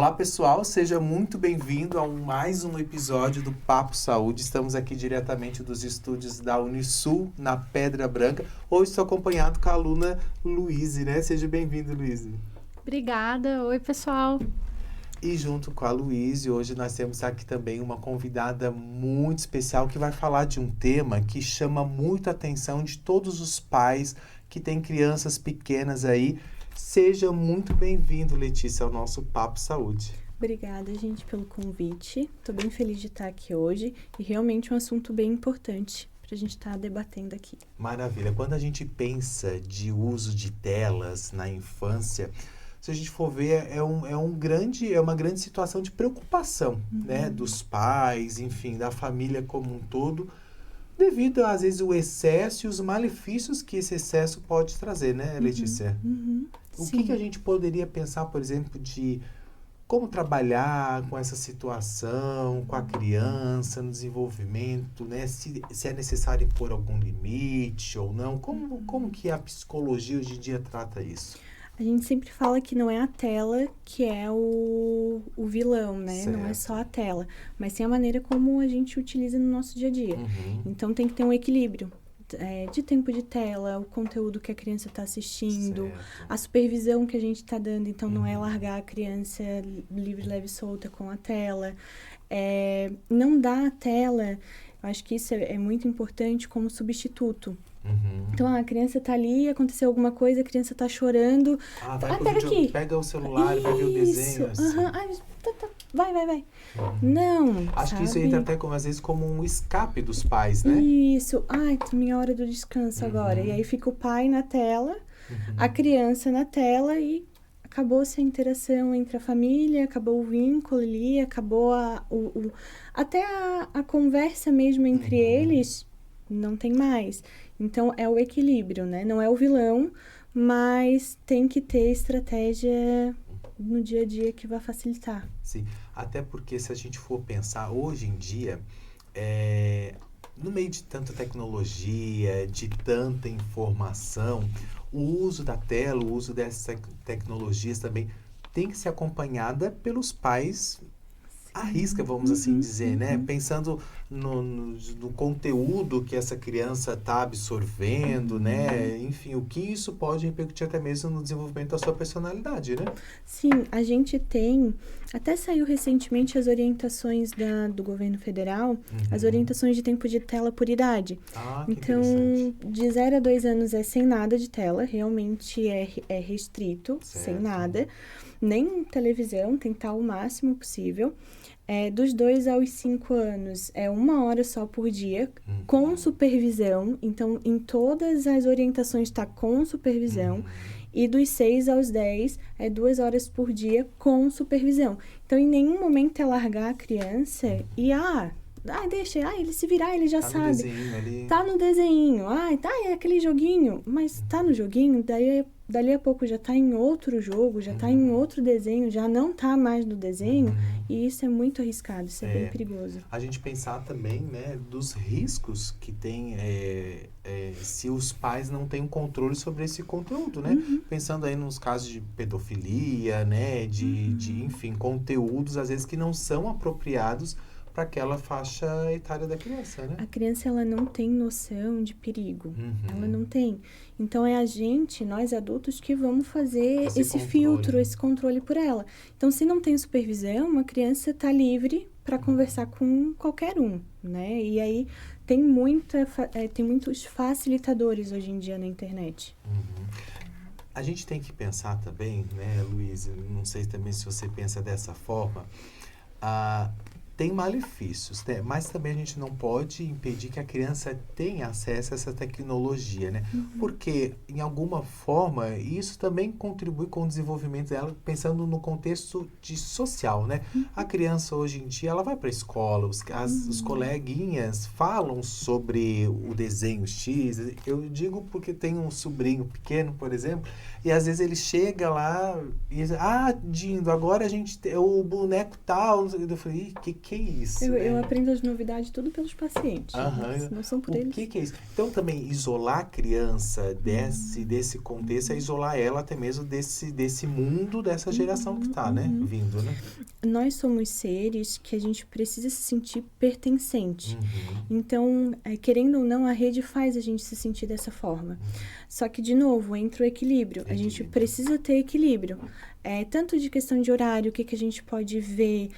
Olá pessoal, seja muito bem-vindo a mais um episódio do Papo Saúde. Estamos aqui diretamente dos estúdios da Unisul, na Pedra Branca. Hoje estou acompanhado com a aluna Luíse, né? Seja bem-vindo, Luíse. Obrigada. Oi, pessoal. E junto com a Luíse, hoje nós temos aqui também uma convidada muito especial que vai falar de um tema que chama muito a atenção de todos os pais que têm crianças pequenas aí. Seja muito bem-vindo, Letícia, ao nosso Papo Saúde. Obrigada, gente, pelo convite. Estou bem feliz de estar aqui hoje e realmente um assunto bem importante para a gente estar debatendo aqui. Maravilha. Quando a gente pensa de uso de telas na infância, se a gente for ver, é uma grande situação de preocupação, né? Dos pais, enfim, da família como um todo, devido, às vezes, o excesso e os malefícios que esse excesso pode trazer, né, Letícia? O que a gente poderia pensar, por exemplo, de como trabalhar com essa situação, com a criança, no desenvolvimento, né? Se é necessário impor algum limite ou não. Como que a psicologia hoje em dia trata isso? A gente sempre fala que não é a tela que é o vilão, né? Certo. Não é só a tela, mas sim a maneira como a gente utiliza no nosso dia a dia. Então tem que ter um equilíbrio de tempo de tela, o conteúdo que a criança está assistindo, Certo. a supervisão que a gente está dando. Então não é largar a criança livre, leve e solta com a tela. Não dar a tela, eu acho que isso é muito importante como substituto. Então, a criança tá ali, aconteceu alguma coisa, a criança tá chorando. Pega aqui. Pega o celular e vai ver o desenho. Assim. Vai. Não, Acho sabe? que isso entra até, às vezes, como um escape dos pais, né? Isso. Ai, minha hora do descanso agora. E aí fica o pai na tela, a criança na tela e acabou-se a interação entre a família, acabou o vínculo ali, acabou até a conversa mesmo entre eles, não tem mais. Então, é o equilíbrio, né? Não é o vilão, mas tem que ter estratégia no dia a dia que vai facilitar. Sim, até porque se a gente for pensar, hoje em dia, no meio de tanta tecnologia, de tanta informação, o uso da tela, o uso dessas tecnologias também tem que ser acompanhada pelos pais à risca, vamos assim dizer, né? Pensando no conteúdo que essa criança está absorvendo, né? Enfim, o que isso pode repercutir até mesmo no desenvolvimento da sua personalidade, né? Sim, a gente tem... Até saiu recentemente as orientações do governo federal, as orientações de tempo de tela por idade. Que então, interessante. de 0 a 2 anos é sem nada de tela, realmente é restrito, Certo. sem nada. Nem televisão, tentar o máximo possível. Dos 2 aos 5 anos, 1 hora só por dia, com supervisão. Então, em todas as orientações está com supervisão. E dos 6 aos 10, 2 horas por dia com supervisão. Então, em nenhum momento é largar a criança e, deixa, ele se virar, ele já sabe. No desenho ali. Tá no desenho, é aquele joguinho, mas tá no joguinho, dali a pouco já tá em outro jogo, já tá em outro desenho, já não tá mais no desenho, e isso é muito arriscado, isso é bem perigoso. A gente pensar também, né, dos riscos que tem se os pais não têm um controle sobre esse conteúdo, né? Pensando aí nos casos de pedofilia, né, enfim, conteúdos às vezes que não são apropriados para aquela faixa etária da criança, né? A criança, ela não tem noção de perigo. Ela não tem. Então, é nós adultos, que vamos fazer esse filtro, esse controle por ela. Então, se não tem supervisão, a criança está livre para conversar com qualquer um, né? E aí, tem muitos facilitadores hoje em dia na internet. A gente tem que pensar também, né, Luísa? Não sei também se você pensa dessa forma. Tem malefícios, né? Mas também a gente não pode impedir que a criança tenha acesso a essa tecnologia, né? Porque, em alguma forma, isso também contribui com o desenvolvimento dela, pensando no contexto social, né? A criança, hoje em dia, ela vai para a escola, os coleguinhas falam sobre o desenho X. Eu digo porque tem um sobrinho pequeno, por exemplo, e às vezes ele chega lá e diz, Dindo, agora a gente tem o boneco tal. Eu falei, que que é isso? Eu aprendo as novidades tudo pelos pacientes. Aham. Não são por eles. O que é isso? Então, também, isolar a criança desse contexto é isolar ela até mesmo desse mundo, dessa geração que está, né? Vindo, né? Nós somos seres que a gente precisa se sentir pertencente. Então, querendo ou não, a rede faz a gente se sentir dessa forma. Só que, de novo, entra o equilíbrio. A gente precisa ter equilíbrio. Tanto de questão de horário, o que a gente pode ver,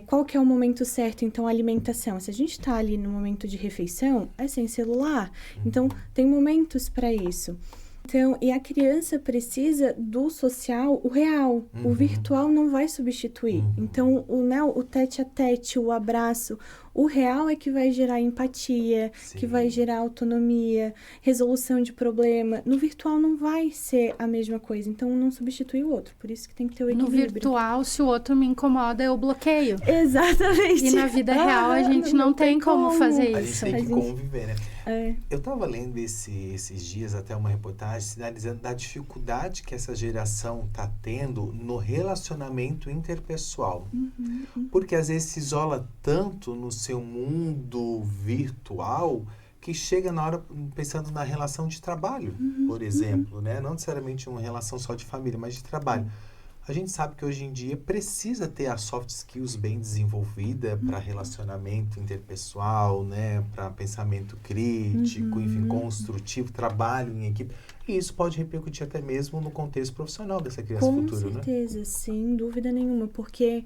qual que é o momento certo, então, a alimentação. Se a gente está ali no momento de refeição, é sem celular. Então, tem momentos para isso. Então, e a criança precisa do social, o real. O virtual não vai substituir. Então, o tete-a-tete, o abraço, o real é que vai gerar empatia, que vai gerar autonomia, resolução de problema. No virtual não vai ser a mesma coisa. Então, não substitui o outro. Por isso que tem que ter o equilíbrio. No virtual, se o outro me incomoda, eu bloqueio. Exatamente. E na vida real, a gente não tem como fazer A isso. gente tem que conviver, né? É. Eu estava lendo esses dias até uma reportagem sinalizando da dificuldade que essa geração está tendo no relacionamento interpessoal. Porque às vezes se isola tanto no seu mundo virtual que chega na hora pensando na relação de trabalho, por exemplo, né? Não necessariamente uma relação só de família, mas de trabalho. A gente sabe que hoje em dia precisa ter a soft skills bem desenvolvida para relacionamento interpessoal, né? Para pensamento crítico, enfim, construtivo, trabalho em equipe. E isso pode repercutir até mesmo no contexto profissional dessa criança futura, né? Com certeza, sem dúvida nenhuma, porque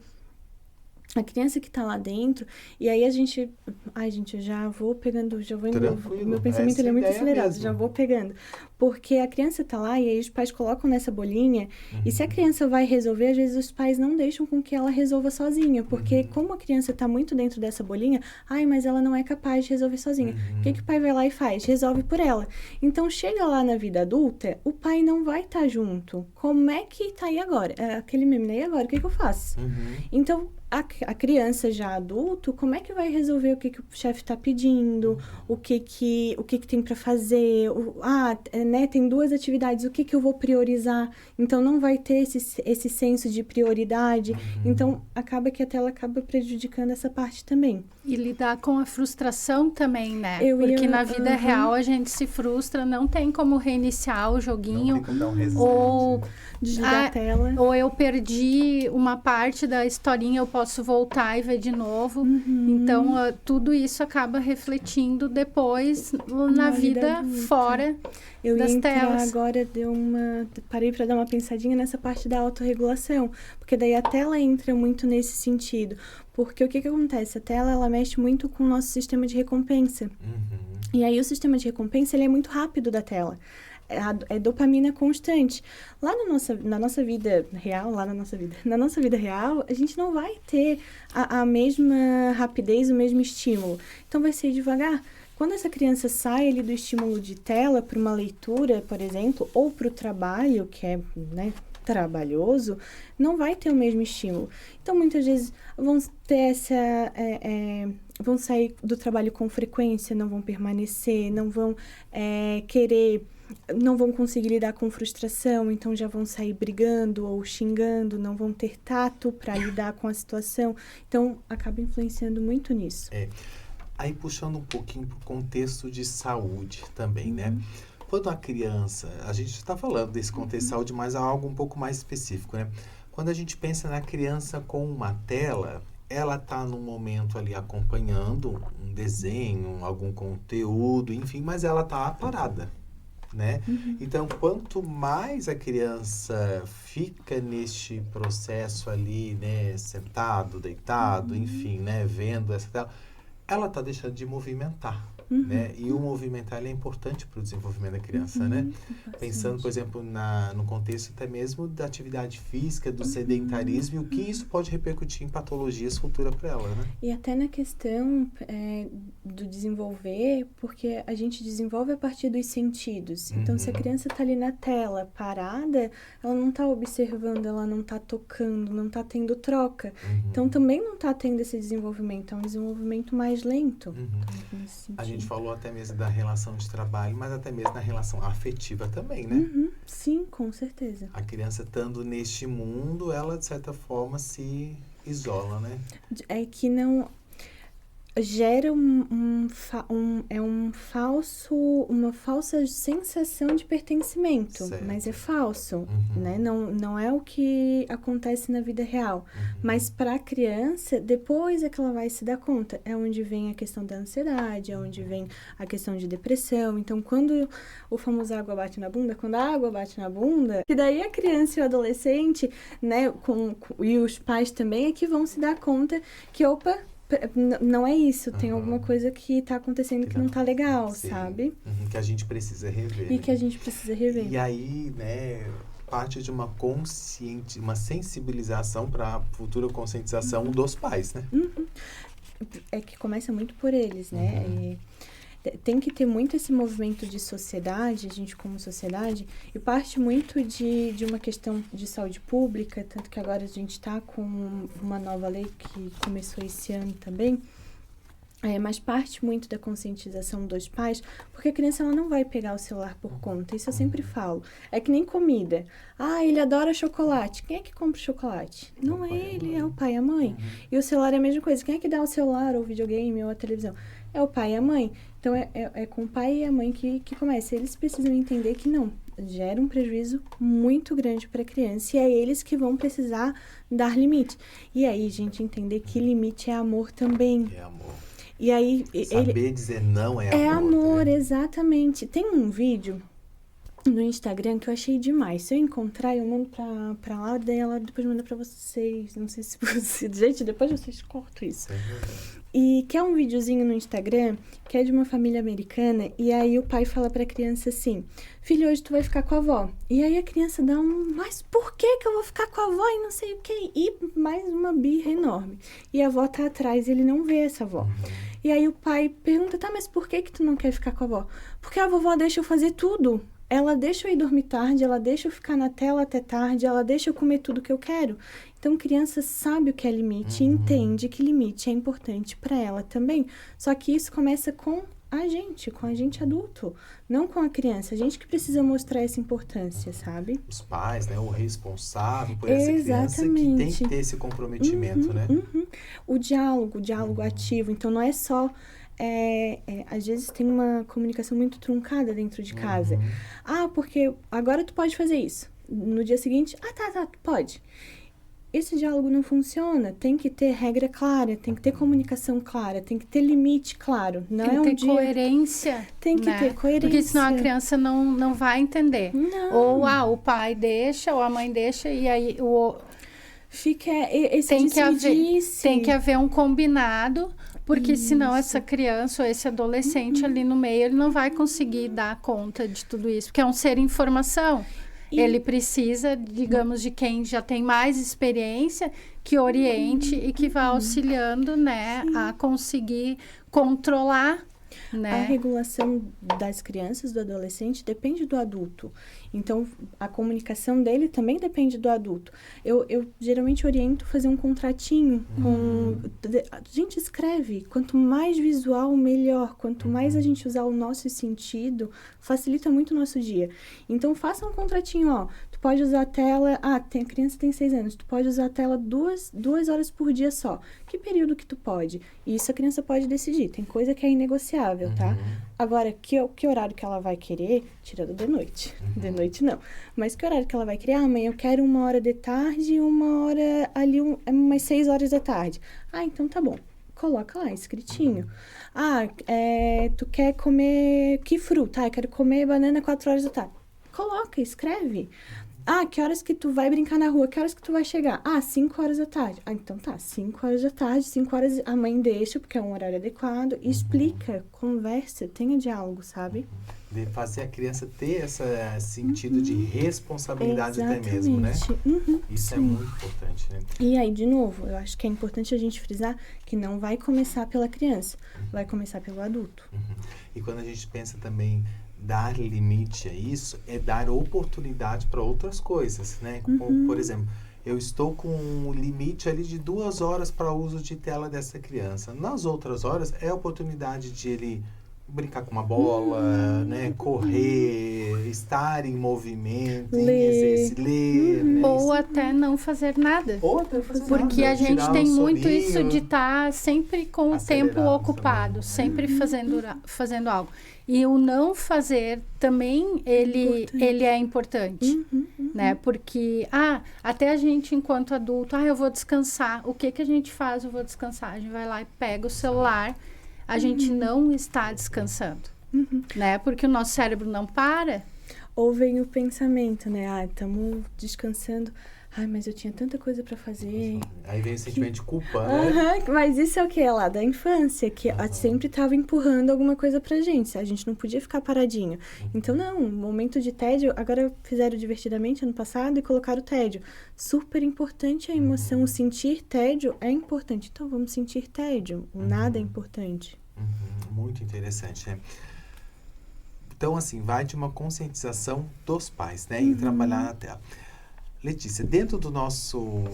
a criança que tá lá dentro, e aí a gente... Ai, gente, eu já vou pegando, já vou indo... Tranquilo, Meu pensamento ele é muito essa acelerado, mesmo. já vou pegando. Porque a criança tá lá e aí os pais colocam nessa bolinha, e se a criança vai resolver, às vezes os pais não deixam com que ela resolva sozinha, porque como a criança tá muito dentro dessa bolinha, ai, mas ela não é capaz de resolver sozinha. O que o pai vai lá e faz? Resolve por ela. Então, chega lá na vida adulta, o pai não vai estar junto. Como é que tá aí agora? Aquele meme, né? E agora, o que eu faço? Então, a criança já adulto, como é que vai resolver o que o chefe está pedindo, o que tem para fazer, né, tem 2 atividades, o que eu vou priorizar? Então, não vai ter esse senso de prioridade. Então, acaba que a tela acaba prejudicando essa parte também. E lidar com a frustração também, né? Porque na vida real a gente se frustra, não tem como reiniciar o joguinho. Não tem como dar um reset. Ou Desligar a tela. Ou eu perdi uma parte da historinha, eu posso voltar e ver de novo. Então, tudo isso acaba refletindo depois na vida fora Eu das ia entrar telas. agora, parei para dar uma pensadinha nessa parte da autorregulação, porque daí a tela entra muito nesse sentido. Porque o que acontece? A tela, ela mexe muito com o nosso sistema de recompensa. E aí o sistema de recompensa, ele é muito rápido da tela. É dopamina constante. Lá na nossa vida real, na nossa vida real, a gente não vai ter a mesma rapidez, o mesmo estímulo. Então, vai ser devagar. Quando essa criança sai ali do estímulo de tela para uma leitura, por exemplo, ou para o trabalho, que é, né, trabalhoso, não vai ter o mesmo estímulo. Então, muitas vezes, vão ter vão sair do trabalho com frequência, não vão permanecer, não vão querer... Não vão conseguir lidar com frustração, então já vão sair brigando ou xingando, não vão ter tato para lidar com a situação. Então, acaba influenciando muito nisso. Aí, puxando um pouquinho para o contexto de saúde também, né? Quando a criança... A gente está falando desse contexto de saúde, mas há algo um pouco mais específico, né? Quando a gente pensa na criança com uma tela, ela está num momento ali acompanhando um desenho, algum conteúdo, enfim, mas ela está parada. Né? Então, quanto mais a criança fica neste processo ali, né, sentado, deitado, enfim, né, vendo essa tela, ela está deixando de movimentar, né? E o movimentar ele é importante para o desenvolvimento da criança, né? Pensando, por exemplo, no contexto até mesmo da atividade física, do sedentarismo, e o que isso pode repercutir em patologias futuras para ela, né? E até na questão do desenvolver, porque a gente desenvolve a partir dos sentidos. Então, se a criança está ali na tela, parada, ela não está observando, ela não está tocando, não está tendo troca. Então, também não está tendo esse desenvolvimento. É um desenvolvimento mais lento. A gente falou até mesmo da relação de trabalho, mas até mesmo da relação afetiva também, né? Sim, com certeza. A criança estando neste mundo, ela, de certa forma, se isola, né? É que não... Gera uma falsa sensação de pertencimento, Certo. mas é falso, né? Não é o que acontece na vida real. Mas para a criança, depois é que ela vai se dar conta. É onde vem a questão da ansiedade, é onde vem a questão de depressão. Então, quando o famoso água bate na bunda, quando a água bate na bunda, que daí a criança e o adolescente, né, e os pais também, é que vão se dar conta que, opa, não é isso, tem alguma coisa que tá acontecendo que não tá legal, sim, sabe? Que a gente precisa rever. E que a gente precisa rever. E aí, né, parte de uma sensibilização para a futura conscientização dos pais, né? É que começa muito por eles, né? E tem que ter muito esse movimento de sociedade, a gente como sociedade, e parte muito de uma questão de saúde pública, tanto que agora a gente está com uma nova lei que começou esse ano também, mas parte muito da conscientização dos pais, porque a criança ela não vai pegar o celular por conta, isso eu sempre falo. É que nem comida. Ah, ele adora chocolate. Quem é que compra o chocolate? Não é ele, é o pai e a mãe. E o celular é a mesma coisa. Quem é que dá o celular, ou o videogame, ou a televisão? É o pai e a mãe. Então, é com o pai e a mãe que começa. Eles precisam entender que não, gera um prejuízo muito grande para a criança e é eles que vão precisar dar limite. E aí, gente, entender que limite é amor também. É amor. E aí, saber dizer não é amor. É amor, né? Exatamente. Tem um vídeo no Instagram que eu achei demais. Se eu encontrar, eu mando pra lá, daí ela depois manda pra vocês. Não sei se você... Gente, depois vocês cortam isso. E que é um videozinho no Instagram, que é de uma família americana, e aí o pai fala pra criança assim, filho, hoje tu vai ficar com a avó. E aí a criança dá mas por que eu vou ficar com a avó e não sei o quê? E mais uma birra enorme. E a avó tá atrás, ele não vê essa avó. E aí o pai pergunta, tá, mas por que tu não quer ficar com a avó? Porque a vovó deixa eu fazer tudo. Ela deixa eu ir dormir tarde, ela deixa eu ficar na tela até tarde, ela deixa eu comer tudo que eu quero. Então, criança sabe o que é limite e entende que limite é importante para ela também. Só que isso começa com a gente adulto, não com a criança. A gente que precisa mostrar essa importância, sabe? Os pais, né? O responsável por essa criança que tem que ter esse comprometimento, né? O diálogo ativo. Então, não é só... às vezes tem uma comunicação muito truncada dentro de casa. Ah, porque agora tu pode fazer isso. No dia seguinte, tá, tu pode. Esse diálogo não funciona. Tem que ter regra clara, tem que ter comunicação clara, tem que ter limite claro. Não tem que ter coerência. Tem que ter coerência. Porque senão a criança não vai entender. Não. Ou o pai deixa, ou a mãe deixa, e aí fica esse tem que haver um combinado. Porque senão essa criança ou esse adolescente ali no meio, ele não vai conseguir dar conta de tudo isso. Porque é um ser em formação. Ele precisa, digamos, de quem já tem mais experiência, que oriente e que vá auxiliando, né, a conseguir controlar, né? A regulação das crianças, do adolescente, depende do adulto. Então, a comunicação dele também depende do adulto. Eu geralmente oriento fazer um contratinho com... A gente escreve. Quanto mais visual, melhor. Quanto mais a gente usar o nosso sentido, facilita muito o nosso dia. Então, faça um contratinho, ó. Tu pode usar a tela... a criança tem 6 anos. Tu pode usar a tela 2 horas por dia só. Que período que tu pode? Isso a criança pode decidir. Tem coisa que é inegociável, tá? Agora, que horário que ela vai querer, tirando de noite. De noite não. Mas que horário que ela vai querer? Ah, mãe, eu quero 1 hora de tarde e 1 hora ali, umas 6 horas da tarde. Ah, então tá bom. Coloca lá, escritinho. Ah, tu quer comer que fruta? Ah, eu quero comer banana 4 horas da tarde. Coloca, escreve. Ah, que horas que tu vai brincar na rua? Que horas que tu vai chegar? Ah, 5 horas da tarde. Ah, então tá, 5 horas da tarde, 5 horas a mãe deixa, porque é um horário adequado, explica, conversa, tenha diálogo, sabe? De fazer a criança ter esse sentido de responsabilidade até mesmo, né? Isso é muito importante, né? E aí, de novo, eu acho que é importante a gente frisar que não vai começar pela criança, vai começar pelo adulto. E quando a gente pensa também dar limite a isso, é dar oportunidade para outras coisas, né? Como, por exemplo, eu estou com um limite ali de 2 horas para o uso de tela dessa criança. Nas outras horas, é a oportunidade de ele brincar com uma bola, né? Correr, estar em movimento, ler, né? Ou Ou até não fazer nada. Ou até fazer Porque nada, a gente tirar tem um muito soninho. isso de estar sempre com o tempo Acelerado ocupado, também. sempre fazendo algo. E o não fazer também, ele é importante, né? Porque, até a gente enquanto adulto, eu vou descansar. O que a gente faz? Eu vou descansar. A gente vai lá e pega o celular. A gente não está descansando, né? Porque o nosso cérebro não para. Ou vem o pensamento, né? Estamos descansando. Mas eu tinha tanta coisa para fazer. Aí vem o sentimento de culpa, né? Mas isso é o que? É lá da infância, que sempre estava empurrando alguma coisa pra gente. A gente não podia ficar paradinho. Então, não, momento de tédio, agora fizeram divertidamente ano passado e colocaram o tédio. Super importante a emoção, o sentir tédio é importante. Então, vamos sentir tédio. O nada é importante. Muito interessante, né? Então, assim, vai de uma conscientização dos pais, né? Em trabalhar na tela. Letícia, dentro do nosso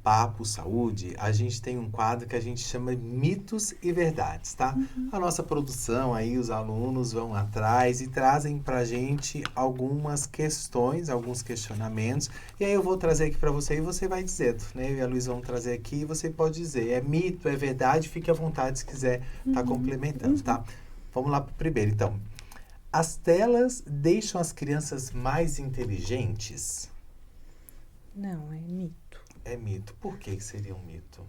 Papo Saúde, a gente tem um quadro que a gente chama mitos e verdades, tá? A nossa produção aí, os alunos vão atrás e trazem pra gente algumas questões, alguns questionamentos. E aí eu vou trazer aqui pra você e você vai dizendo, né? Eu e a Luísa vamos trazer aqui e você pode dizer, é mito, é verdade, fique à vontade se quiser estar complementando, tá? Vamos lá pro primeiro, então. As telas deixam as crianças mais inteligentes? Não, é mito. É mito. Por que seria um mito?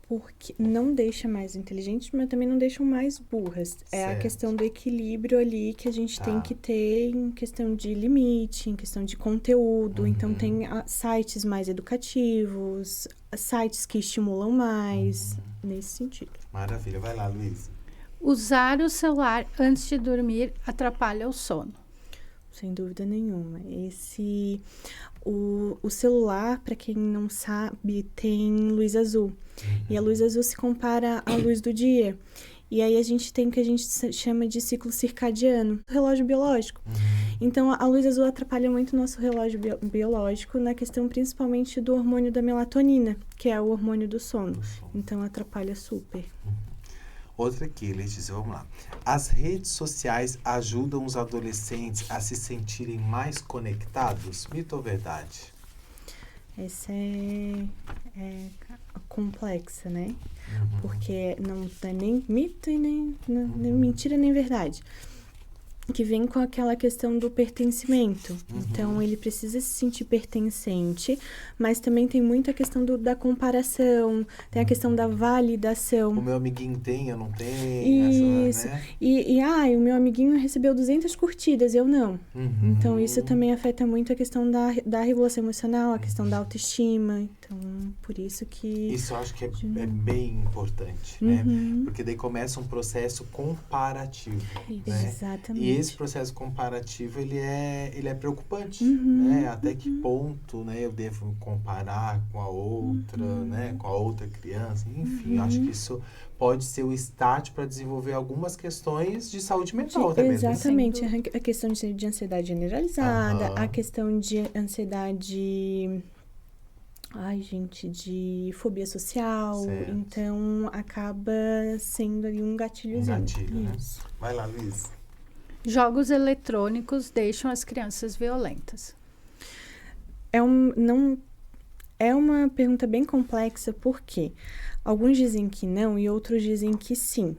Porque não deixa mais inteligentes, mas também não deixam mais burras. É a questão do equilíbrio ali que a gente tem que ter em questão de limite, em questão de conteúdo. Então, tem sites mais educativos, sites que estimulam mais, nesse sentido. Maravilha. Vai lá, Luísa. Usar o celular antes de dormir atrapalha o sono. Sem dúvida nenhuma. O celular, para quem não sabe, tem luz azul. E a luz azul se compara à luz do dia. E aí a gente tem o que a gente chama de ciclo circadiano, relógio biológico. Então, a luz azul atrapalha muito o nosso relógio biológico na questão principalmente do hormônio da melatonina, que é o hormônio do sono. Então, atrapalha super. Outra aqui, Letícia, vamos lá. As redes sociais ajudam os adolescentes a se sentirem mais conectados? Mito ou verdade? Essa é complexa, né? Porque não é nem mito e nem mentira nem verdade. Que vem com aquela questão do pertencimento. Então, ele precisa se sentir pertencente, mas também tem muita questão da comparação, tem a questão da validação. O meu amiguinho tem, eu não tenho. Isso. Né? O meu amiguinho recebeu 200 curtidas, eu não. Então, isso também afeta muito a questão da regulação emocional, a questão da autoestima. Então, por isso que... Isso eu acho que é bem importante, né? Porque daí começa um processo comparativo, né? Exatamente. E esse processo comparativo, ele é preocupante, né? Até que ponto, né, eu devo me comparar com a outra, né? Com a outra criança. Enfim, eu acho que isso pode ser o start para desenvolver algumas questões de saúde mental também. Exatamente. A questão de ansiedade generalizada, a questão de ansiedade... de fobia social. Certo. Então, acaba sendo ali um gatilhozinho. Né? Vai lá, Luiz. Jogos eletrônicos deixam as crianças violentas. É uma pergunta bem complexa, porque alguns dizem que não e outros dizem que sim.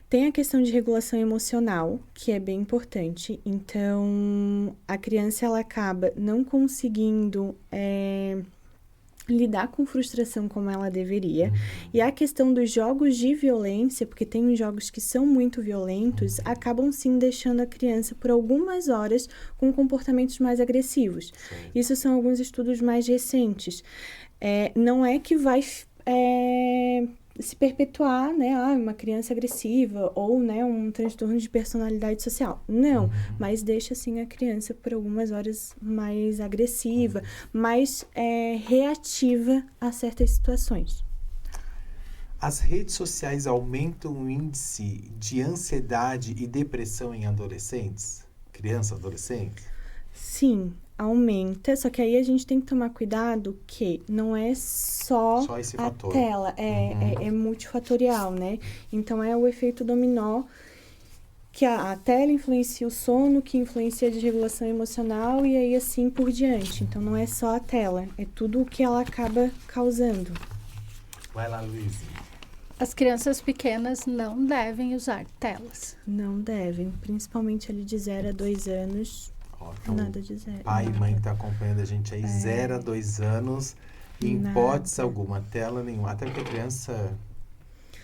Tem a questão de regulação emocional, que é bem importante. Então, a criança ela acaba não conseguindo... lidar com frustração como ela deveria. E a questão dos jogos de violência, porque tem uns jogos que são muito violentos, acabam sim deixando a criança por algumas horas com comportamentos mais agressivos. Isso são alguns estudos mais recentes. Não é que vai se perpetuar, né, uma criança agressiva ou, né, um transtorno de personalidade social. Não, mas deixa, assim, a criança por algumas horas mais agressiva, mais reativa a certas situações. As redes sociais aumentam o índice de ansiedade e depressão em adolescentes? Crianças, adolescentes? Sim, aumenta, só que aí a gente tem que tomar cuidado que não é só esse a fator. tela, é multifatorial, né? Então, é o efeito dominó que a tela influencia o sono, que influencia a desregulação emocional e aí assim por diante. Então, não é só a tela, é tudo o que ela acaba causando. Vai lá, Luiz. As crianças pequenas não devem usar telas. Não devem, principalmente ali de 0 a 2 anos, Então, nada de zero. pai e mãe que tá acompanhando a gente aí, 0 a 2 anos, em hipótese alguma, tela nenhuma. Até porque a criança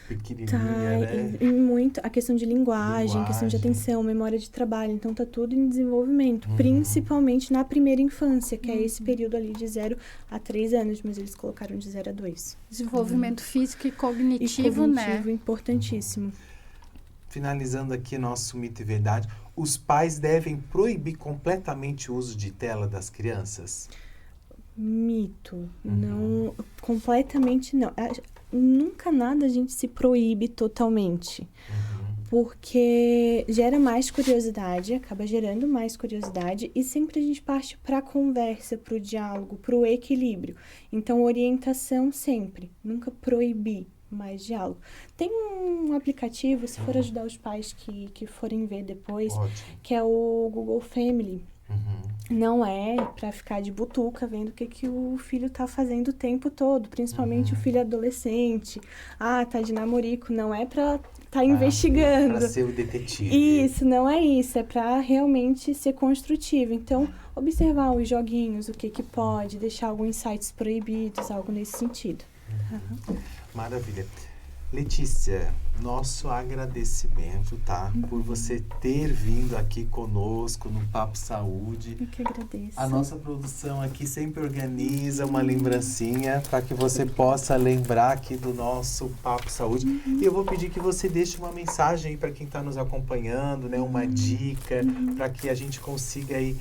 pequenininha, né? E muito a questão de linguagem, questão de atenção, memória de trabalho. Então, tá tudo em desenvolvimento, principalmente na primeira infância, que é esse período ali de 0 a 3 anos, mas eles colocaram de 0 a 2. Desenvolvimento físico e cognitivo, né? Importantíssimo. Finalizando aqui nosso mito e verdade, os pais devem proibir completamente o uso de tela das crianças? Mito. Não, completamente não. Nunca nada a gente se proíbe totalmente. Porque gera mais curiosidade, acaba gerando mais curiosidade e sempre a gente parte para a conversa, para o diálogo, para o equilíbrio. Então, orientação sempre, nunca proibir mais diálogo. Tem um aplicativo, se for ajudar os pais que forem ver depois, que é o Google Family. Não é para ficar de butuca vendo o que o filho tá fazendo o tempo todo, principalmente o filho adolescente. Tá de namorico, não é para tá investigando. Para ser o detetive. Isso, não é isso, é para realmente ser construtivo. Então, observar os joguinhos, o que pode, deixar alguns sites proibidos, algo nesse sentido. Maravilha. Letícia, nosso agradecimento, tá? Por você ter vindo aqui conosco no Papo Saúde. Eu que agradeço. A nossa produção aqui sempre organiza uma lembrancinha para que você possa lembrar aqui do nosso Papo Saúde. E eu vou pedir que você deixe uma mensagem aí para quem está nos acompanhando, né? Uma dica para que a gente consiga aí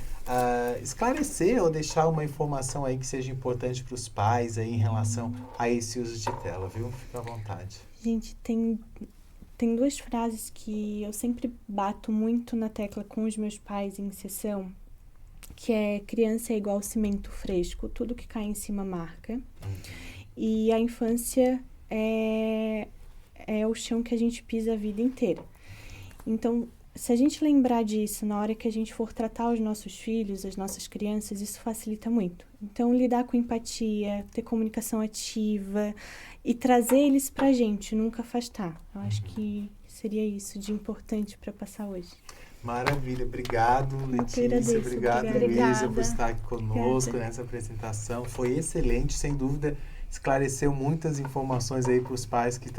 esclarecer ou deixar uma informação aí que seja importante para os pais aí em relação a esse uso de tela, viu? Fica à vontade. Gente, tem 2 frases que eu sempre bato muito na tecla com os meus pais em sessão, que é: criança é igual cimento fresco, tudo que cai em cima marca. E a infância é o chão que a gente pisa a vida inteira. Então, se a gente lembrar disso na hora que a gente for tratar os nossos filhos, as nossas crianças, isso facilita muito. Então, lidar com empatia, ter comunicação ativa e trazer eles pra gente, nunca afastar. Eu acho que seria isso de importante para passar hoje. Maravilha, obrigado, Letícia, obrigado, Luísa, por estar aqui conosco nessa apresentação. Foi excelente, sem dúvida, esclareceu muitas informações aí para os pais que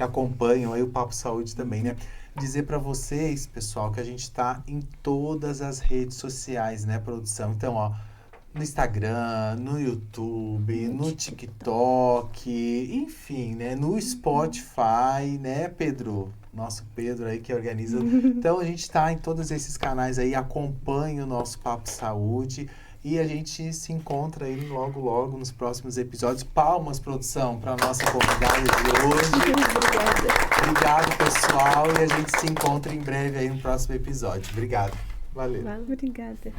acompanham aí o Papo Saúde também, né? Dizer para vocês, pessoal, que a gente está em todas as redes sociais, né, produção? Então, ó, no Instagram, no YouTube, no TikTok, enfim, né, no Spotify, né, Pedro? Nosso Pedro aí que organiza. Então, a gente está em todos esses canais aí, acompanha o nosso Papo Saúde. E a gente se encontra aí logo, logo nos próximos episódios. Palmas, produção, para a nossa convidada de hoje. Obrigado, pessoal. E a gente se encontra em breve aí no próximo episódio. Obrigado. Valeu. Obrigada.